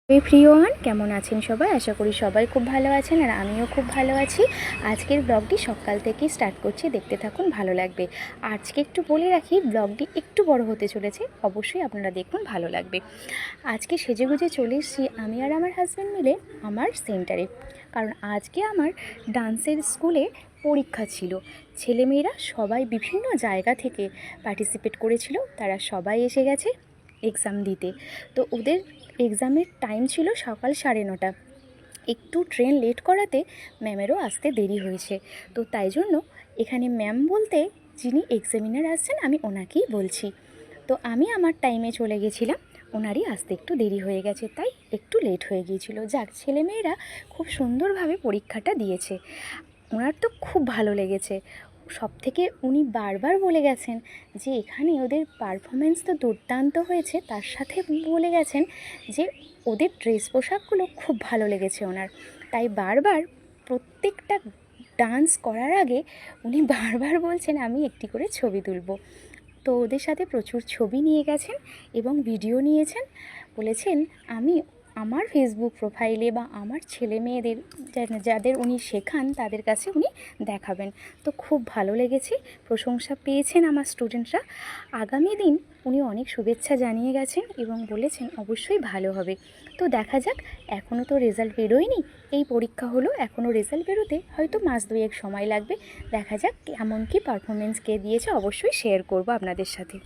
Everyone, কেমন আছেন সবাই? আশা করি সবাই খুব ভালো আছেন আর আমিও খুব ভালো আছি। আজকের ব্লগটি সকাল থেকেই স্টার্ট করছি, দেখতে থাকুন, ভালো লাগবে। আজকে একটু বলে রাখি, ব্লগটি একটু বড় হতে চলেছে, অবশ্যই আপনারা দেখুন, ভালো লাগবে। আজকে সেজেগুজে চলে এসেছি আমি আর আমার হাজব্যান্ড মিলে আমার সেন্টারে, কারণ আজকে আমার ডান্সের স্কুলে পরীক্ষা ছিল। ছেলেমেয়েরা সবাই বিভিন্ন জায়গা থেকে পার্টিসিপেট করেছিল, তারা সবাই এসে গেছে এক্সাম দিতে। তো ওদের এক্সামের টাইম ছিল সকাল 9:30। একটু ট্রেন লেট করাতে ম্যামেরও আসতে দেরি হয়েছে। তো তাই জন্য এখানে ম্যাম বলতে যিনি এক্সামিনার আসছেন আমি ওনাকেই বলছি। তো আমি আমার টাইমে চলে গেছিলাম, ওনারই আসতে একটু দেরি হয়ে গেছে, তাই একটু লেট হয়ে গিয়েছিল। যাক, ছেলেমেয়েরা খুব সুন্দরভাবে পরীক্ষাটা দিয়েছে, ওনার তো খুব ভালো লেগেছে। সব থেকে উনি বারবার বলে গেছেন যে এখানে ওদের পারফরমেন্স তো দুর্দান্ত হয়েছে, তার সাথে বলে গেছেন যে ওদের ড্রেস পোশাকগুলো খুব ভালো লেগেছে ওনার। তাই বারবার প্রত্যেকটা ডান্স করার আগে উনি বারবার বলছেন আমি একটি করে ছবি তুলব। তো ওদের সাথে প্রচুর ছবি নিয়ে গেছেন এবং ভিডিও নিয়েছেন। বলেছেন আমি আমার ফেসবুক প্রোফাইলে বা আমার ছেলে মেয়েদের যাদের উনি শেখান তাদের কাছে উনি দেখাবেন। তো খুব ভালো লেগেছে, প্রশংসা পেয়েছেন আমার স্টুডেন্টরা। আগামী দিন উনি অনেক শুভেচ্ছা জানিয়ে গেছেন এবং বলেছেন অবশ্যই ভালো হবে। তো দেখা যাক, এখনও তো রেজাল্ট বেরোয়নি, এই পরীক্ষা হলো, এখনও রেজাল্ট বেরোতে হয়তো মাস দুয়েক সময় লাগবে। দেখা যাক কেমন কি পারফরমেন্স কে দিয়েছে, অবশ্যই শেয়ার করব আপনাদের সাথে।